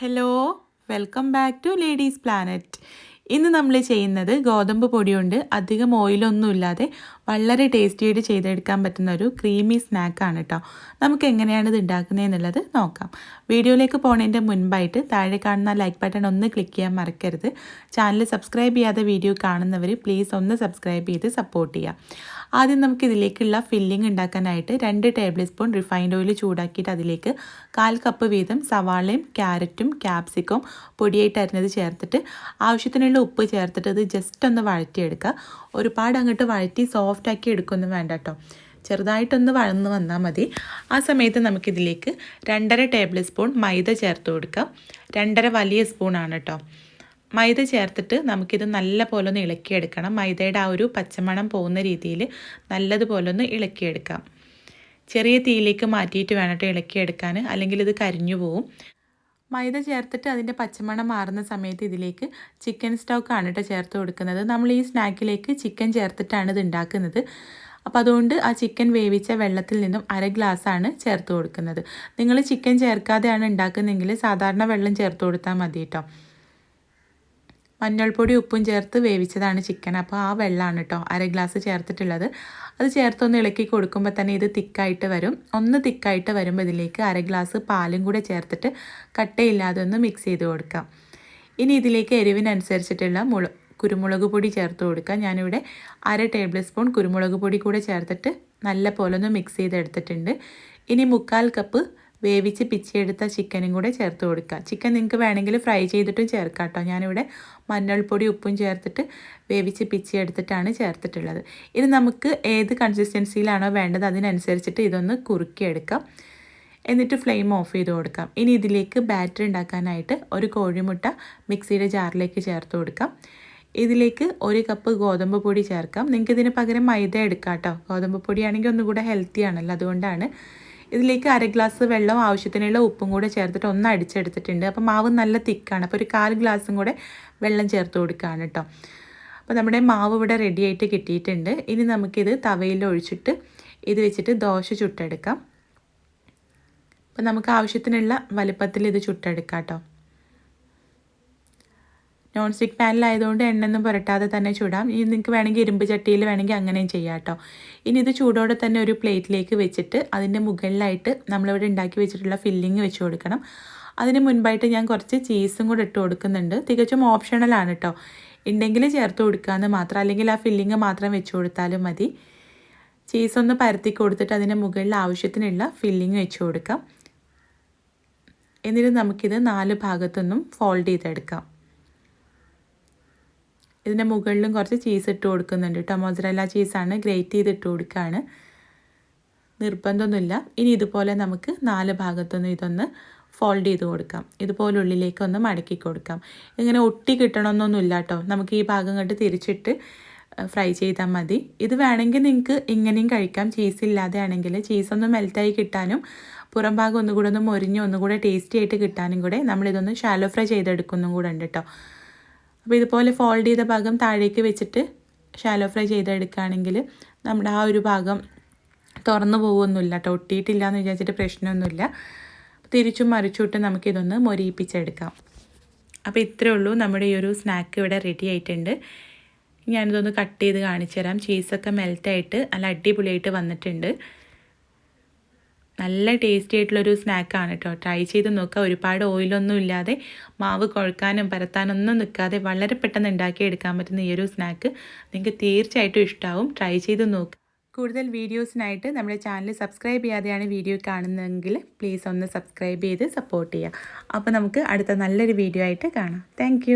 Hello, welcome back to ladies planet. ഇന്ന് നമ്മൾ ചെയ്യുന്നത് ഗോതമ്പ് പൊടി കൊണ്ട് അധികം ഓയിലൊന്നുമില്ലാതെ വളരെ ടേസ്റ്റിയായിട്ട് ചെയ്തെടുക്കാൻ പറ്റുന്ന ഒരു ക്രീമി സ്നാക്കാണ് കേട്ടോ. നമുക്ക് എങ്ങനെയാണ് ഇത് ഉണ്ടാക്കുന്നതെന്നുള്ളത് നോക്കാം. വീഡിയോയിലേക്ക് പോകുന്നതിൻ്റെ മുൻപായിട്ട് താഴെ കാണുന്ന ലൈക്ക് ബട്ടൺ ഒന്ന് ക്ലിക്ക് ചെയ്യാൻ മറക്കരുത്. ചാനൽ സബ്സ്ക്രൈബ് ചെയ്യാതെ വീഡിയോ കാണുന്നവർ പ്ലീസ് ഒന്ന് സബ്സ്ക്രൈബ് ചെയ്ത് സപ്പോർട്ട് ചെയ്യുക. ആദ്യം നമുക്ക് ഇതിലേക്കുള്ള ഫില്ലിംഗ് ഉണ്ടാക്കാനായിട്ട് 2 ടേബിൾ സ്പൂൺ റിഫൈൻഡ് ഓയിൽ ചൂടാക്കിയിട്ട് അതിലേക്ക് 1/4 കപ്പ് വീതം സവാളയും ക്യാരറ്റും ക്യാപ്സിക്കവും പൊടിയായിട്ട് അരിഞ്ഞത് ചേർത്തിട്ട് ആവശ്യത്തിനുള്ള ഉപ്പ് ചേർത്തിട്ട് ഇത് ജസ്റ്റ് ഒന്ന് വഴറ്റിയെടുക്കുക. ഒരുപാട് അങ്ങോട്ട് വഴറ്റി സോഫ്റ്റാക്കി എടുക്കൊന്നും വേണ്ട കേട്ടോ, ചെറുതായിട്ടൊന്ന് വഴന്ന് വന്നാൽ മതി. ആ സമയത്ത് നമുക്കിതിലേക്ക് 2.5 ടേബിൾ സ്പൂൺ മൈദ ചേർത്ത് കൊടുക്കാം. 2.5 വലിയ സ്പൂണാണ് കേട്ടോ. മൈദ ചേർത്തിട്ട് നമുക്കിത് നല്ല പോലെ ഒന്ന് ഇളക്കിയെടുക്കണം. മൈദയുടെ ആ ഒരു പച്ചമണം പോകുന്ന രീതിയിൽ നല്ലതുപോലെ ഒന്ന് ഇളക്കിയെടുക്കാം. ചെറിയ തീയിലേക്ക് മാറ്റിയിട്ട് വേണം കേട്ടോ ഇളക്കിയെടുക്കാൻ, അല്ലെങ്കിൽ ഇത് കരിഞ്ഞു പോവും. മൈദ ചേർത്തിട്ട് അതിൻ്റെ പച്ചമണം മാറുന്ന സമയത്ത് ഇതിലേക്ക് ചിക്കൻ സ്റ്റോക്കാണ് കേട്ടോ ചേർത്ത് കൊടുക്കുന്നത്. നമ്മൾ ഈ സ്നാക്കിലേക്ക് ചിക്കൻ ചേർത്തിട്ടാണ് ഇത് ഉണ്ടാക്കുന്നത്. അപ്പോൾ അതുകൊണ്ട് ആ ചിക്കൻ വേവിച്ച വെള്ളത്തിൽ നിന്നും 1/2 ഗ്ലാസ്സാണ് ചേർത്ത് കൊടുക്കുന്നത്. നിങ്ങൾ ചിക്കൻ ചേർക്കാതെയാണ് ഉണ്ടാക്കുന്നതെങ്കിൽ സാധാരണ വെള്ളം ചേർത്ത് കൊടുത്താൽ മതി കേട്ടോ. മഞ്ഞൾപ്പൊടി ഉപ്പും ചേർത്ത് വേവിച്ചതാണ് ചിക്കൻ. അപ്പോൾ ആ വെള്ളമാണ് കേട്ടോ 1/2 ഗ്ലാസ് ചേർത്തിട്ടുള്ളത്. അത് ചേർത്തൊന്ന് ഇളക്കി കൊടുക്കുമ്പോൾ തന്നെ ഇത് തിക്കായിട്ട് വരും. ഒന്ന് തിക്കായിട്ട് വരുമ്പോൾ ഇതിലേക്ക് 1/2 ഗ്ലാസ് പാലും കൂടെ ചേർത്തിട്ട് കട്ടയില്ലാതെ ഒന്ന് മിക്സ് ചെയ്ത് കൊടുക്കാം. ഇനി ഇതിലേക്ക് എരിവിനനുസരിച്ചിട്ടുള്ള കുരുമുളക് പൊടി ചേർത്ത് കൊടുക്കാം. ഞാനിവിടെ 1/2 ടേബിൾ സ്പൂൺ കുരുമുളക് പൊടി കൂടെ ചേർത്തിട്ട് നല്ല പോലെ ഒന്ന് മിക്സ് ചെയ്തെടുത്തിട്ടുണ്ട്. ഇനി 1/4 കപ്പ് വേവിച്ച് പിച്ചിയെടുത്ത ചിക്കനും കൂടെ ചേർത്ത് കൊടുക്കുക. ചിക്കൻ നിങ്ങൾക്ക് വേണമെങ്കിൽ ഫ്രൈ ചെയ്തിട്ടും ചേർക്കാം കേട്ടോ. ഞാനിവിടെ മഞ്ഞൾപ്പൊടി ഉപ്പും ചേർത്തിട്ട് വേവിച്ച് പിച്ചിയെടുത്തിട്ടാണ് ചേർത്തിട്ടുള്ളത്. ഇത് നമുക്ക് ഏത് കൺസിസ്റ്റൻസിയിലാണോ വേണ്ടത് അതിനനുസരിച്ചിട്ട് ഇതൊന്ന് കുറുക്കിയെടുക്കാം. എന്നിട്ട് ഫ്ലെയിം ഓഫ് ചെയ്ത് കൊടുക്കാം. ഇനി ഇതിലേക്ക് ബാറ്റർ ഉണ്ടാക്കാനായിട്ട് ഒരു കോഴിമുട്ട മിക്സിയുടെ ജാറിലേക്ക് ചേർത്ത് കൊടുക്കാം. ഇതിലേക്ക് 1 കപ്പ് ഗോതമ്പ് പൊടി ചേർക്കാം. നിങ്ങൾക്ക് ഇതിന് പകരം മൈദ എടുക്കാം കേട്ടോ. ഗോതമ്പ് പൊടിയാണെങ്കിൽ ഒന്നുകൂടെ ഹെൽത്തി ആണല്ലോ, അതുകൊണ്ടാണ്. ഇതിലേക്ക് 1/2 ഗ്ലാസ് വെള്ളം ആവശ്യത്തിനുള്ള ഉപ്പും കൂടെ ചേർത്തിട്ട് ഒന്ന് അടിച്ചെടുത്തിട്ടുണ്ട്. അപ്പോൾ മാവ് നല്ല തിക്കാണ്. അപ്പോൾ ഒരു 1/4 ഗ്ലാസും കൂടെ വെള്ളം ചേർത്ത് കൊടുക്കുകയാണ് കേട്ടോ. അപ്പോൾ നമ്മുടെ മാവ് ഇവിടെ റെഡി ആയിട്ട് കിട്ടിയിട്ടുണ്ട്. ഇനി നമുക്കിത് തവയിൽ ഒഴിച്ചിട്ട് ഇത് വെച്ചിട്ട് ദോശ ചുട്ടെടുക്കാം. അപ്പോൾ നമുക്ക് ആവശ്യത്തിനുള്ള വലുപ്പത്തിൽ ഇത് ചുട്ടെടുക്കാം കേട്ടോ. നോൺ സ്റ്റിക്ക് പാനിലായതുകൊണ്ട് എണ്ണയൊന്നും പുരട്ടാതെ തന്നെ ചൂടാം. ഇനി നിങ്ങൾക്ക് വേണമെങ്കിൽ ഇരുമ്പ് ചട്ടിയിൽ വേണമെങ്കിൽ അങ്ങനെയും ചെയ്യാം കേട്ടോ. ഇനി ഇത് ചൂടോടെ തന്നെ ഒരു പ്ലേറ്റിലേക്ക് വെച്ചിട്ട് അതിൻ്റെ മുകളിലായിട്ട് നമ്മളിവിടെ ഉണ്ടാക്കി വെച്ചിട്ടുള്ള ഫില്ലിങ് വെച്ച് കൊടുക്കണം. അതിന് മുൻപായിട്ട് ഞാൻ കുറച്ച് ചീസും കൂടെ ഇട്ട് കൊടുക്കുന്നുണ്ട്. തികച്ചും ഓപ്ഷണലാണ് കേട്ടോ. ഉണ്ടെങ്കിൽ ചേർത്ത് കൊടുക്കാമെന്ന് മാത്രം, അല്ലെങ്കിൽ ആ ഫില്ലിങ് മാത്രം വെച്ച് കൊടുത്താലും മതി. ചീസൊന്ന് പരത്തി കൊടുത്തിട്ട് അതിൻ്റെ മുകളിൽ ആവശ്യത്തിനുള്ള ഫില്ലിങ് വെച്ച് കൊടുക്കാം. എന്നിട്ട് നമുക്കിത് 4 ഭാഗത്തൊന്നും ഫോൾഡ് ചെയ്തെടുക്കാം. ഇതിൻ്റെ മുകളിലും കുറച്ച് ചീസ് ഇട്ട് കൊടുക്കുന്നുണ്ട് കേട്ടോ. മൊസറല്ല ചീസാണ്, ഗ്രേറ്റ് ചെയ്ത് ഇട്ട് കൊടുക്കുകയാണ്. നിർബന്ധമൊന്നുമില്ല. ഇനി ഇതുപോലെ നമുക്ക് 4 ഭാഗത്തൊന്നും ഇതൊന്ന് ഫോൾഡ് ചെയ്ത് കൊടുക്കാം. ഇതുപോലെ ഉള്ളിലേക്കൊന്ന് മടക്കി കൊടുക്കാം. ഇങ്ങനെ ഒട്ടി കിട്ടണമെന്നൊന്നുമില്ല കേട്ടോ. നമുക്ക് ഈ ഭാഗം കണ്ട് തിരിച്ചിട്ട് ഫ്രൈ ചെയ്താൽ മതി. ഇത് വേണമെങ്കിൽ നിങ്ങൾക്ക് ഇങ്ങനെയും കഴിക്കാം. ചീസ് ഇല്ലാതെ ആണെങ്കിൽ ചീസൊന്ന് മെൽറ്റായി കിട്ടാനും പുറം ഭാഗം ഒന്നുകൂടെ ഒന്ന് മൊരിഞ്ഞ് ഒന്നുകൂടെ ടേസ്റ്റി ആയിട്ട് കിട്ടാനും കൂടെ നമ്മളിതൊന്ന് ഷാലോ ഫ്രൈ ചെയ്തെടുക്കുന്നതും കൂടെ ഉണ്ട് കേട്ടോ. അപ്പോൾ ഇതുപോലെ ഫോൾഡ് ചെയ്ത ഭാഗം താഴേക്ക് വെച്ചിട്ട് ഷാലോ ഫ്രൈ ചെയ്തെടുക്കുകയാണെങ്കിൽ നമ്മുടെ ആ ഒരു ഭാഗം തുറന്നു പോകുമൊന്നുമില്ല കേട്ടോ. ഒട്ടിയിട്ടില്ല എന്ന് വിചാരിച്ചിട്ട് പ്രശ്നമൊന്നുമില്ല. തിരിച്ചും മറിച്ചുവിട്ട് നമുക്കിതൊന്ന് മൊരിയിപ്പിച്ചെടുക്കാം. അപ്പോൾ ഇത്രയേ ഉള്ളൂ, നമ്മുടെ ഈ ഒരു സ്നാക്ക് ഇവിടെ റെഡി ആയിട്ടുണ്ട്. ഞാനിതൊന്ന് കട്ട് ചെയ്ത് കാണിച്ചു തരാം. ചീസൊക്കെ മെൽറ്റായിട്ട് നല്ല അടിപൊളിയായിട്ട് വന്നിട്ടുണ്ട്. നല്ല ടേസ്റ്റി ആയിട്ടുള്ളൊരു സ്നാക്കാണ് കേട്ടോ. ട്രൈ ചെയ്ത് നോക്കുക. ഒരുപാട് ഓയിലൊന്നും ഇല്ലാതെ മാവ് കുഴക്കാനും പരത്താനൊന്നും നിൽക്കാതെ വളരെ പെട്ടെന്ന് ഉണ്ടാക്കിയെടുക്കാൻ പറ്റുന്ന ഈ ഒരു സ്നാക്ക് നിങ്ങൾക്ക് തീർച്ചയായിട്ടും ഇഷ്ടമാവും. ട്രൈ ചെയ്ത് നോക്കുക. കൂടുതൽ വീഡിയോസിനായിട്ട് നമ്മുടെ ചാനൽ സബ്സ്ക്രൈബ് ചെയ്യാതെയാണ് വീഡിയോ കാണുന്നതെങ്കിൽ പ്ലീസ് ഒന്ന് സബ്സ്ക്രൈബ് ചെയ്ത് സപ്പോർട്ട് ചെയ്യുക. അപ്പോൾ നമുക്ക് അടുത്ത നല്ലൊരു വീഡിയോ ആയിട്ട് കാണാം. താങ്ക്